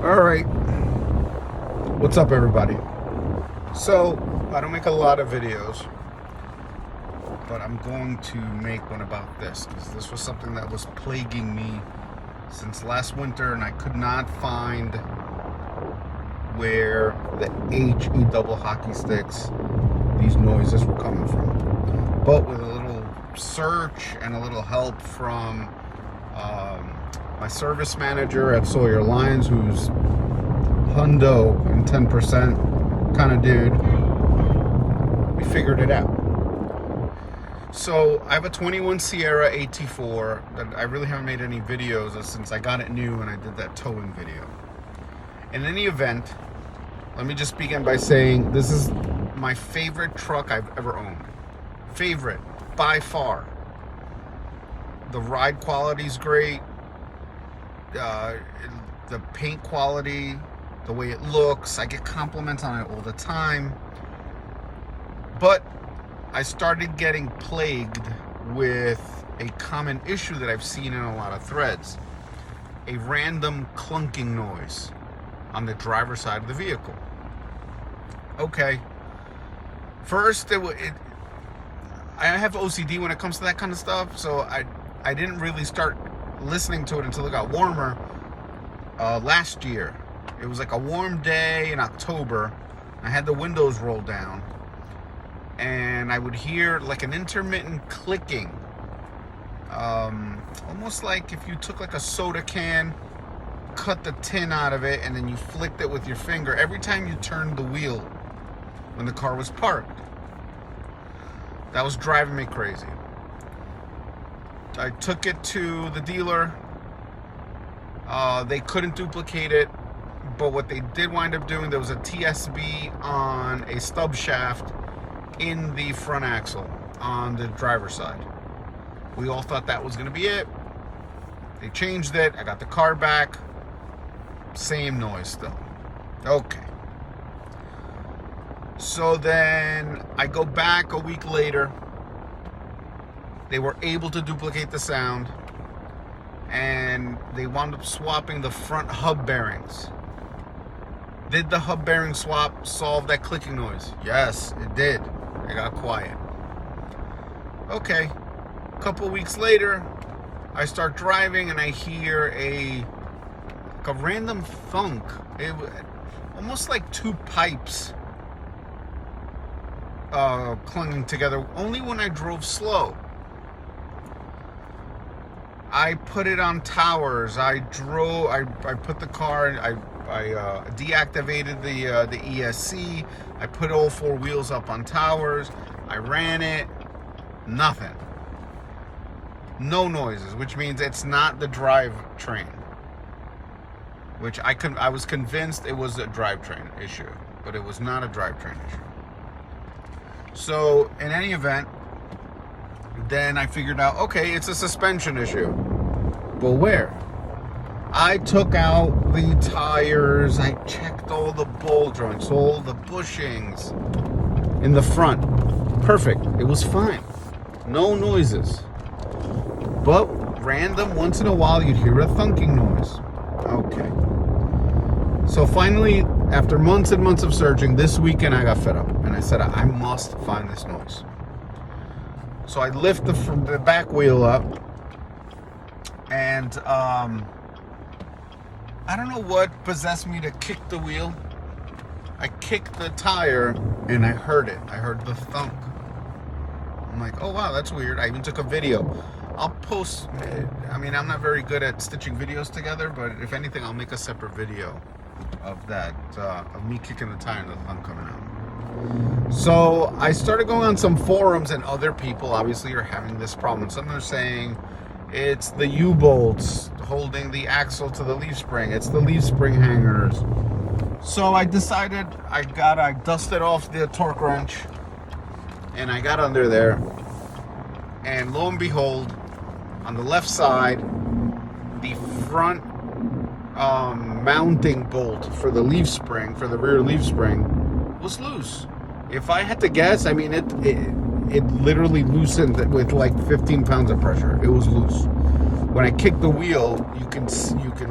All right, what's up, everybody? So I don't make a lot of videos, but I'm going to make one about this because this was something that was plaguing me since last winter, and I could not find where the HE double hockey sticks, these noises were coming from. But with a little search and a little help from my service manager at Sawyer Lines, who's hundo and 10% kind of dude, we figured it out. So I have a 21 Sierra AT4 that I really haven't made any videos of since I got it new and I did that towing video. In any event, let me just begin by saying this is my favorite truck I've ever owned. Favorite, by far. The ride quality's great. The paint quality, the way it looks, I get compliments on it all the time. But I started getting plagued with a common issue that I've seen in a lot of threads. A random clunking noise on the driver's side of the vehicle. Okay. First, I have OCD when it comes to that kind of stuff, so I didn't really start listening to it until it got warmer last year. It was like a warm day in October. I had the windows rolled down, and I would hear like an intermittent clicking, almost like if you took like a soda can, cut the tin out of it, and then you flicked it with your finger every time you turned the wheel when the car was parked. That was driving me crazy. I took it to the dealer. They couldn't duplicate it, but what they did wind up doing, there was a TSB on a stub shaft in the front axle on the driver's side. We all thought that was going to be it. They changed it. I got the car back. Same noise still. Okay. So then I go back a week later. They were able to duplicate the sound, and they wound up swapping the front hub bearings. Did the hub bearing swap solve that clicking noise? Yes, it did. It got quiet. Okay. A couple weeks later, I start driving and I hear a random thunk. It almost like two pipes clunging together, only when I drove slow. I put it on towers. I put the car, I deactivated the ESC. I put all four wheels up on towers. I ran it. Nothing. No noises, which means it's not the drivetrain. Which I was convinced it was a drivetrain issue, but it was not a drivetrain issue. So in any event, then I figured out, okay, it's a suspension issue. But where? I took out the tires, I checked all the ball joints, all the bushings in the front. Perfect. It was fine. No noises. But random, once in a while, you'd hear a thunking noise. Okay. So finally, after months and months of searching, this weekend I got fed up. And I said, I must find this noise. So I lift the back wheel up, and I don't know what possessed me to kick the wheel. I kicked the tire, and I heard it. I heard the thunk. I'm like, oh wow, that's weird. I even took a video. I'll post, I'm not very good at stitching videos together, but if anything, I'll make a separate video of that, of me kicking the tire and the thunk coming out. So I started going on some forums, and other people obviously are having this problem. Some are saying it's the U-bolts holding the axle to the leaf spring. It's the leaf spring hangers. So I decided I dusted off the torque wrench, and I got under there, and lo and behold, on the left side, the front mounting bolt for the leaf spring, for the rear leaf spring, was loose. If I had to guess, it literally loosened with like 15 pounds of pressure. It was loose. when I kick the wheel, you can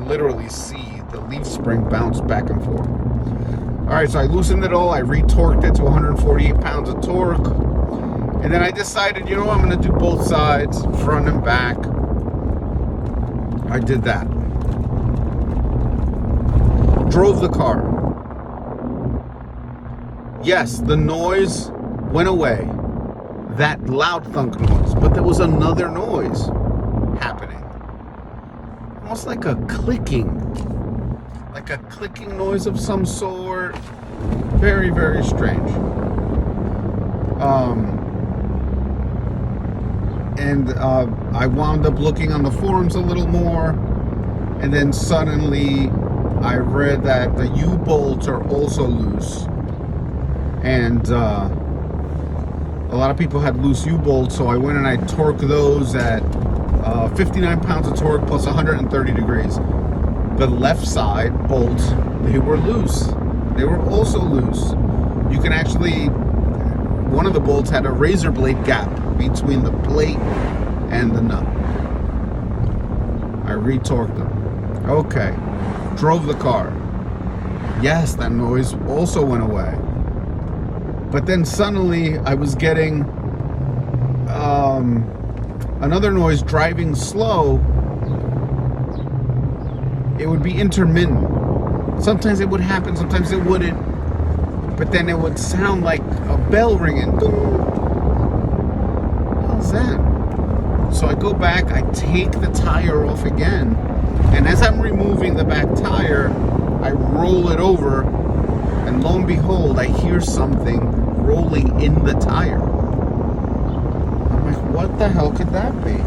literally see the leaf spring bounce back and forth. All right, so I loosened it all. I retorqued it to 148 pounds of torque. And then I decided, you know what, I'm going to do both sides, front and back. I did that. Drove the car. Yes, the noise went away. That loud thunk noise. But there was another noise happening. Almost like a clicking. Like a clicking noise of some sort. Very, very strange. I wound up looking on the forums a little more, and then suddenly I read that the U-bolts are also loose, and a lot of people had loose U-bolts, so I went and I torqued those at 59 pounds of torque plus 130 degrees. The left side bolts, they were loose. They were also loose. You can actually, one of the bolts had a razor blade gap between the plate and the nut. I retorqued them. Okay. Drove the car. Yes, that noise also went away. But then suddenly I was getting another noise driving slow. It would be intermittent. Sometimes it would happen, sometimes it wouldn't. But then it would sound like a bell ringing. How's that? So I go back, I take the tire off again, and as I'm removing the back tire, I roll it over, and lo and behold, I hear something rolling in the tire. I'm like, what the hell could that be?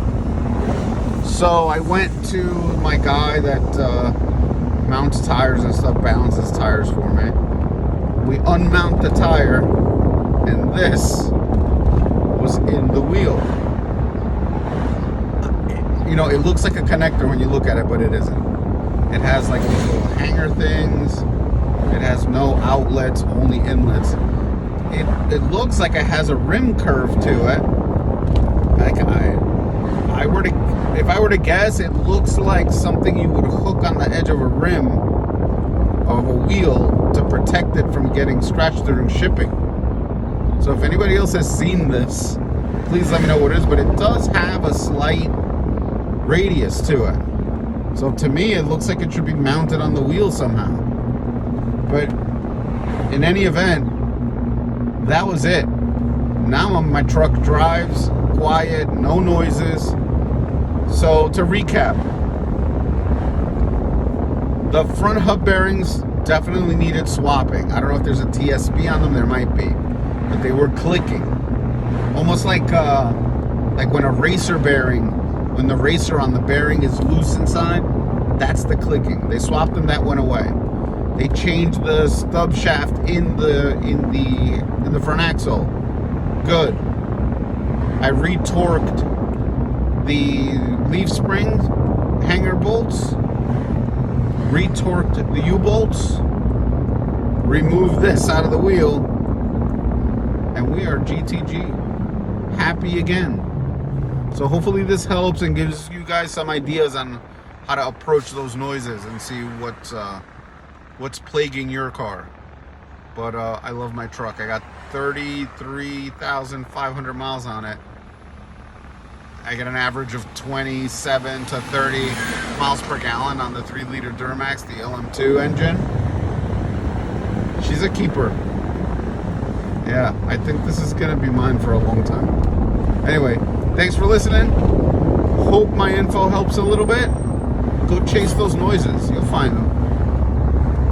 So I went to my guy that mounts tires and stuff, balances tires for me. We unmount the tire, and this was in the wheel. You know, it looks like a connector when you look at it, but it isn't. It has like these little hanger things. It has no outlets, only inlets. It looks like it has a rim curve to it. Like if I were to guess, it looks like something you would hook on the edge of a rim of a wheel to protect it from getting scratched during shipping. So if anybody else has seen this, please let me know what it is, but it does have a slight radius to it. So to me, it looks like it should be mounted on the wheel somehow. But in any event, that was it. Now my truck drives quiet, no noises. So to recap, the front hub bearings definitely needed swapping. I don't know if there's a TSB on them, there might be, but they were clicking. Almost like when a racer bearing, when the racer on the bearing is loose inside, that's the clicking. They swapped them, that went away. They changed the stub shaft in the front axle. Good. I retorqued the leaf spring hanger bolts, retorqued the U-bolts, removed this out of the wheel, and we are GTG. Happy again. So hopefully this helps and gives you guys some ideas on how to approach those noises and see what's plaguing your car. But I love my truck. I got 33,500 miles on it. I get an average of 27 to 30 miles per gallon on the 3-liter Duramax, the LM2 engine. She's a keeper. Yeah, I think this is gonna be mine for a long time. Anyway, thanks for listening. Hope my info helps a little bit. Go chase those noises. You'll find them.